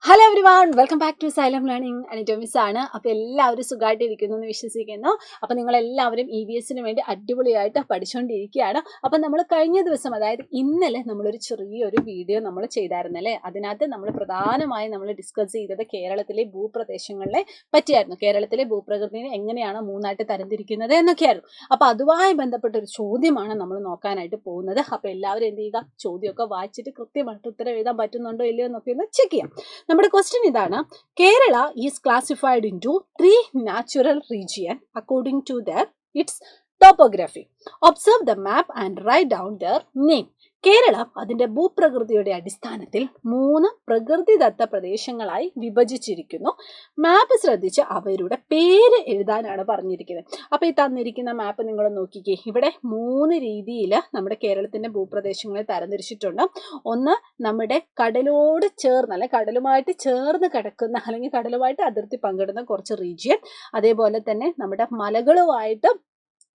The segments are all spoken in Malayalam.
Hello everyone, welcome back to Xylem learning. അനിറ്റോമിസ് ആണ്. അപ്പോൾ എല്ലാവരും സുഖമായിട്ടിരിക്കുന്നു എന്ന് വിശ്വസിക്കുന്നു. അപ്പോൾ നിങ്ങളെല്ലാവരും EVS വേണ്ടി അടിപൊളിയായിട്ട് പഠിച്ചുകൊണ്ടിരിക്കുകയാണ്. അപ്പോൾ നമ്മൾ കഴിഞ്ഞ ദിവസം, അതായത് ഇന്നലെ നമ്മളൊരു ചെറിയൊരു വീഡിയോ നമ്മൾ ചെയ്തായിരുന്നല്ലേ. അതിനകത്ത് നമ്മൾ പ്രധാനമായും നമ്മൾ ഡിസ്കസ് ചെയ്തത് കേരളത്തിലെ ഭൂപ്രദേശങ്ങളെ പറ്റിയായിരുന്നു. കേരളത്തിലെ ഭൂപ്രകൃതിയെ എങ്ങനെയാണ് മൂന്നായിട്ട് തരംതിരിക്കുന്നത് എന്നൊക്കെയായിരുന്നു. അപ്പോൾ അതുമായി ബന്ധപ്പെട്ട ഒരു ചോദ്യമാണ് നമ്മൾ നോക്കാനായിട്ട് പോകുന്നത്. അപ്പോൾ എല്ലാവരും എന്ത് ചെയ്യുക, ചോദ്യമൊക്കെ വായിച്ചിട്ട് കൃത്യമായിട്ട് ഉത്തരം എഴുതാൻ പറ്റുന്നുണ്ടോ ഇല്ലയോ എന്നൊക്കെ ഒന്ന് ചെക്ക് ചെയ്യാം. നമ്മുടെ ക്വസ്റ്റ്യൻ ഇതാണ്: Kerala is classified into 3 natural region according to their its topography. Observe the map and write down their name. Keralam അതിന്റെ ഭൂപ്രകൃതിയുടെ അടിസ്ഥാനത്തിൽ 3 പ്രകൃതിദത്ത പ്രദേശങ്ങളായി വിഭജിച്ചിരിക്കുന്നു. മാപ്പ് ശ്രദ്ധിച്ച് അവരുടെ പേര് എഴുതാനാണ് പറഞ്ഞിരിക്കുന്നത്. അപ്പോൾ ഈ തന്നിരിക്കുന്ന മാപ്പ് നിങ്ങൾ നോക്കിക്കേ. ഇവിടെ 3 രീതിയിൽ നമ്മുടെ കേരളത്തിന്റെ ഭൂപ്രദേശങ്ങളെ തരംതിരിച്ചിട്ടുണ്ട്. ഒന്ന്, നമ്മുടെ കടലോട് ചേർന്ന്, അല്ലെങ്കിൽ കടലുമായിട്ട് ചേർന്ന് കിടക്കുന്ന, അല്ലെങ്കിൽ കടലുമായിട്ട് അതിർത്തി പങ്കിടുന്ന കുറച്ച് റീജിയൻ. അതേപോലെ തന്നെ നമ്മുടെ മലകളുമായിട്ട്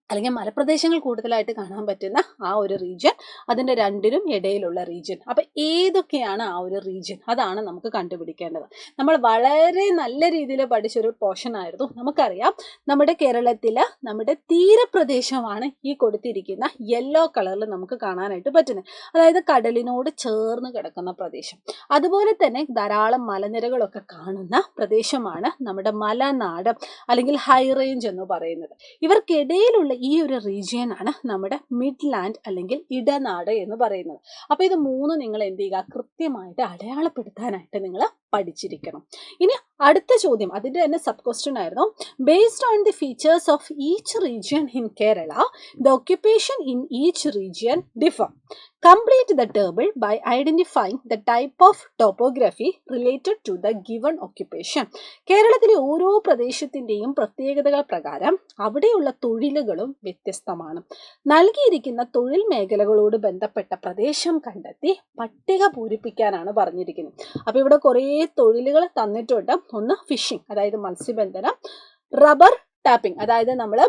അല്ലെങ്കിൽ മലപ്രദേശങ്ങൾ കൂടുതലായിട്ട് കാണാൻ പറ്റുന്ന ആ ഒരു റീജിയൻ, അതിൻ്റെ രണ്ടിനും ഇടയിലുള്ള റീജിയൻ. അപ്പം ഏതൊക്കെയാണ് ആ ഒരു റീജിയൻ, അതാണ് നമുക്ക് കണ്ടുപിടിക്കേണ്ടത്. നമ്മൾ വളരെ നല്ല രീതിയിൽ പഠിച്ചൊരു പോർഷൻ ആയിരുന്നു. നമുക്കറിയാം, നമ്മുടെ കേരളത്തിൽ നമ്മുടെ തീരപ്രദേശമാണ് ഈ കൊടുത്തിരിക്കുന്ന യെല്ലോ കളറിൽ നമുക്ക് കാണാനായിട്ട് പറ്റുന്നത്. അതായത് കടലിനോട് ചേർന്ന് കിടക്കുന്ന പ്രദേശം. അതുപോലെ തന്നെ ധാരാളം മലനിരകളൊക്കെ കാണുന്ന പ്രദേശമാണ് നമ്മുടെ മലനാട് അല്ലെങ്കിൽ ഹൈ റേഞ്ച് എന്ന് പറയുന്നത്. ഇവർക്കിടയിലുള്ള ഈ ഒരു റീജിയൻ ആണ് നമ്മുടെ മിഡ്ലാൻഡ് അല്ലെങ്കിൽ ഇടനാട് എന്ന് പറയുന്നത്. അപ്പോൾ ഇത് 3 നിങ്ങൾ എന്ത് ചെയ്യുക, കൃത്യമായിട്ട് അടയാളപ്പെടുത്താനായിട്ട് നിങ്ങൾ പഠിച്ചിരിക്കണം. ഇനി അടുത്ത ചോദ്യം, അതിൻ്റെ തന്നെ സബ് ക്വസ്റ്റ്യൻ ആയിരുന്നു: based on the features of each region in Kerala, the occupation in each region differ. Complete the table by identifying the type of topography related to the given occupation. കേരളത്തിലെ ഓരോ പ്രദേശത്തിൻ്റെയും പ്രത്യേകതകൾ പ്രകാരം അവിടെയുള്ള തൊഴിലുകളും വ്യത്യസ്തമാണ്. നൽകിയിരിക്കുന്ന തൊഴിൽ മേഖലകളോട് ബന്ധപ്പെട്ട പ്രദേശം കണ്ടെത്തി പട്ടിക പൂരിപ്പിക്കാനാണ് പറഞ്ഞിരിക്കുന്നത്. അപ്പോൾ ഇവിടെ കുറേ തൊഴിലുകൾ തന്നിട്ടുണ്ട്. ഒന്ന് ഫിഷിംഗ്, അതായത് മത്സ്യബന്ധനം; റബ്ബർ ടാപ്പിംഗ്, അതായത് നമ്മൾ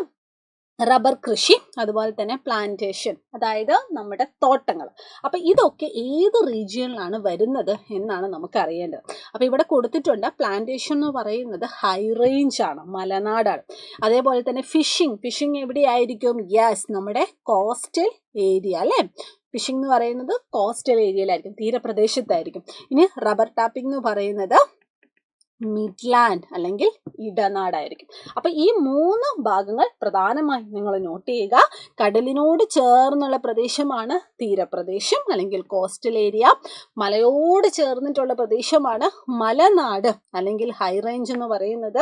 റബ്ബർ കൃഷി; അതുപോലെ തന്നെ പ്ലാന്റേഷൻ, അതായത് നമ്മുടെ തോട്ടങ്ങൾ. അപ്പം ഇതൊക്കെ ഏത് റീജിയനിലാണ് വരുന്നത് എന്നാണ് നമുക്ക് അറിയേണ്ടത്. അപ്പം ഇവിടെ കൊടുത്തിട്ടുണ്ട്, പ്ലാന്റേഷൻ എന്ന് പറയുന്നത് ഹൈ റേഞ്ച് ആണ്, മലനാടാണ്. അതേപോലെ തന്നെ ഫിഷിംഗ് എവിടെയായിരിക്കും? യെസ്, നമ്മുടെ കോസ്റ്റൽ ഏരിയ അല്ലേ. ഫിഷിംഗ് എന്ന് പറയുന്നത് കോസ്റ്റൽ ഏരിയയിലായിരിക്കും, തീരപ്രദേശത്തായിരിക്കും. ഇനി റബ്ബർ ടാപ്പിംഗ് എന്ന് പറയുന്നത് മിഡ്ലാൻഡ് അല്ലെങ്കിൽ ഇടനാടായിരിക്കും. അപ്പൊ ഈ 3 ഭാഗങ്ങൾ പ്രധാനമായും നിങ്ങൾ നോട്ട് ചെയ്യുക. കടലിനോട് ചേർന്നുള്ള പ്രദേശമാണ് തീരപ്രദേശം അല്ലെങ്കിൽ കോസ്റ്റൽ ഏരിയ. മലയോട് ചേർന്നിട്ടുള്ള പ്രദേശമാണ് മലനാട് അല്ലെങ്കിൽ ഹൈ റേഞ്ച് എന്ന് പറയുന്നത്.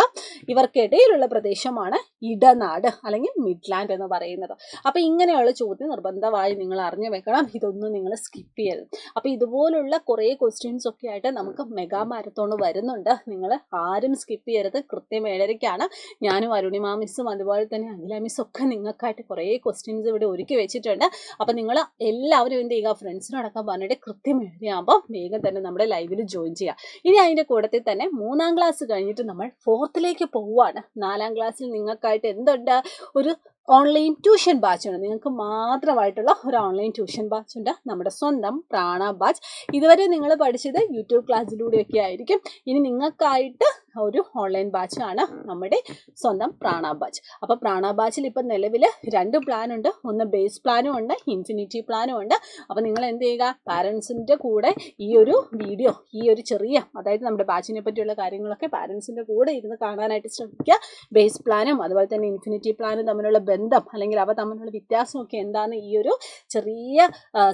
ഇവർക്കിടയിലുള്ള പ്രദേശമാണ് ഇടനാട് അല്ലെങ്കിൽ മിഡ്ലാൻഡ് എന്ന് പറയുന്നത്. അപ്പൊ ഇങ്ങനെയുള്ള ചോദ്യം നിർബന്ധമായി നിങ്ങൾ അറിഞ്ഞു വെക്കണം. ഇതൊന്നും നിങ്ങൾ സ്കിപ്പ് ചെയ്യരുത്. അപ്പൊ ഇതുപോലുള്ള കുറേ ക്വസ്റ്റ്യൻസ് ഒക്കെ ആയിട്ട് നമുക്ക് മെഗാ മാരത്തോൺ വരുന്നുണ്ട്. നിങ്ങൾ ആരും സ്കിപ്പ് ചെയ്യരുത്. കൃത്യം 7:30-ക്കാണ്. ഞാനും അരുണിമ മിസ്സും അതുപോലെ തന്നെ അഖില മിസ്സും ഒക്കെ നിങ്ങൾക്കായിട്ട് കുറേ ക്വസ്റ്റ്യൻസ് ഇവിടെ ഒരുക്കി വെച്ചിട്ടുണ്ട്. അപ്പം നിങ്ങൾ എല്ലാവരും എന്ത് ചെയ്യുക, ഫ്രണ്ട്സിനോടൊക്കെ പറഞ്ഞിട്ട് കൃത്യം 7:30 വേഗം തന്നെ നമ്മുടെ ലൈവിൽ ജോയിൻ ചെയ്യുക. ഇനി അതിൻ്റെ കൂട്ടത്തിൽ തന്നെ 3ാം ക്ലാസ് കഴിഞ്ഞിട്ട് നമ്മൾ 4th പോവുകയാണ്. 4ാം ക്ലാസ്സിൽ നിങ്ങൾക്കായിട്ട് എന്തുണ്ട്, ഒരു ഓൺലൈൻ ട്യൂഷൻ ബാച്ച് ഉണ്ട്. നിങ്ങൾക്ക് മാത്രമായിട്ടുള്ള ഒരു ഓൺലൈൻ ട്യൂഷൻ ബാച്ച് ഉണ്ട്, നമ്മുടെ സ്വന്തം പ്രാണ ബാച്ച്. ഇതുവരെ നിങ്ങൾ പഠിച്ചത് യൂട്യൂബ് ക്ലാസ്സിലൂടെയൊക്കെ ആയിരിക്കും. ഇനി നിങ്ങൾക്കായിട്ട് ഒരു ഓൺലൈൻ ബാച്ചാണ് നമ്മുടെ സ്വന്തം പ്രാണ ബാച്ച്. അപ്പോൾ പ്രാണ ബാച്ചിൽ ഇപ്പം നിലവിൽ 2 പ്ലാൻ ഉണ്ട്. ഒന്ന് ബേസ് പ്ലാനും ഉണ്ട്, ഇൻഫിനിറ്റി പ്ലാനും ഉണ്ട്. അപ്പോൾ നിങ്ങൾ എന്ത് ചെയ്യുക, പാരൻസിൻ്റെ കൂടെ ഈ ഒരു വീഡിയോ, ഈ ഒരു ചെറിയ, അതായത് നമ്മുടെ ബാച്ചിനെ പറ്റിയുള്ള കാര്യങ്ങളൊക്കെ പാരൻസിൻ്റെ കൂടെ ഇരുന്ന് കാണാനായിട്ട് ശ്രമിക്കുക. ബേസ് പ്ലാനും അതുപോലെ തന്നെ ഇൻഫിനിറ്റി പ്ലാനും തമ്മിലുള്ള ബന്ധം അല്ലെങ്കിൽ അവ തമ്മിലുള്ള വ്യത്യാസമൊക്കെ എന്താണെന്ന് ഈ ഒരു ചെറിയ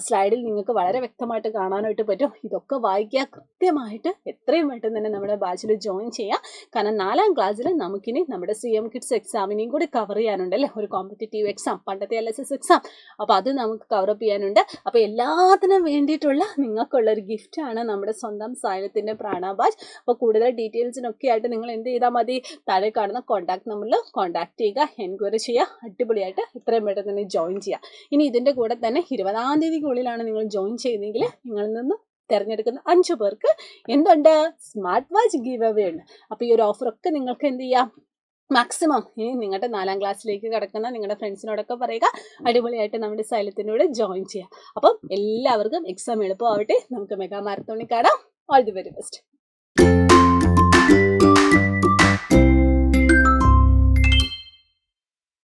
സ്ലൈഡിൽ നിങ്ങൾക്ക് വളരെ വ്യക്തമായിട്ട് കാണാനായിട്ട് പറ്റും. ഇതൊക്കെ വായിക്കുക, കൃത്യമായിട്ട് എത്രയും പെട്ടെന്ന് തന്നെ നമ്മുടെ ബാച്ചിൽ ജോയിൻ ചെയ്യുക. കാരണം 4ാം ക്ലാസ്സിൽ നമുക്കിനി നമ്മുടെ CM കിഡ്സ് എക്സാമിനെയും കൂടി കവർ ചെയ്യാനുണ്ടല്ലേ, ഒരു കോമ്പറ്റേറ്റീവ് എക്സാം, പണ്ടത്തെ LSS എക്സാം. അപ്പോൾ അത് നമുക്ക് കവറപ്പ് ചെയ്യാനുണ്ട്. അപ്പോൾ എല്ലാത്തിനും വേണ്ടിയിട്ടുള്ള നിങ്ങൾക്കുള്ളൊരു ഗിഫ്റ്റാണ് നമ്മുടെ സ്വന്തം സൈലത്തിൻ്റെ പ്രാണ ബാച്ച്. അപ്പോൾ കൂടുതൽ ഡീറ്റെയിൽസിനൊക്കെ ആയിട്ട് നിങ്ങൾ എന്ത് ചെയ്താൽ മതി, താഴെ കാണുന്ന കോൺടാക്ട് നമ്പറിൽ കോൺടാക്ട് ചെയ്യുക, എൻക്വയറി ചെയ്യുക. അടിപൊളിയായിട്ട് എത്രയും പെട്ടെന്ന് തന്നെ ജോയിൻ ചെയ്യുക. ഇനി ഇതിൻ്റെ കൂടെ തന്നെ 20ാം തീയതിക്കുള്ളിലാണ് നിങ്ങൾ ജോയിൻ ചെയ്യുന്നതെങ്കിൽ നിങ്ങളിൽ നിന്ന് തിരഞ്ഞെടുക്കുന്ന 5 പേർക്ക് എന്തുണ്ട്, സ്മാർട്ട് വാച്ച് ഗീവ് അവേ ഉണ്ട്. അപ്പോൾ ഈ ഒരു ഓഫറൊക്കെ നിങ്ങൾക്ക് എന്ത് ചെയ്യാം, മാക്സിമം ഇനി നിങ്ങളുടെ 4ാം ക്ലാസ്സിലേക്ക് കിടക്കുന്ന നിങ്ങളുടെ ഫ്രണ്ട്സിനോടൊക്കെ പറയുക, അടിപൊളിയായിട്ട് നമ്മുടെ സൈലത്തിനോട് ജോയിൻ ചെയ്യുക. അപ്പം എല്ലാവർക്കും എക്സാം എളുപ്പമാവട്ടെ. നമുക്ക് മെഗാ മാരത്തോണിൽ കാണാം. All the very best.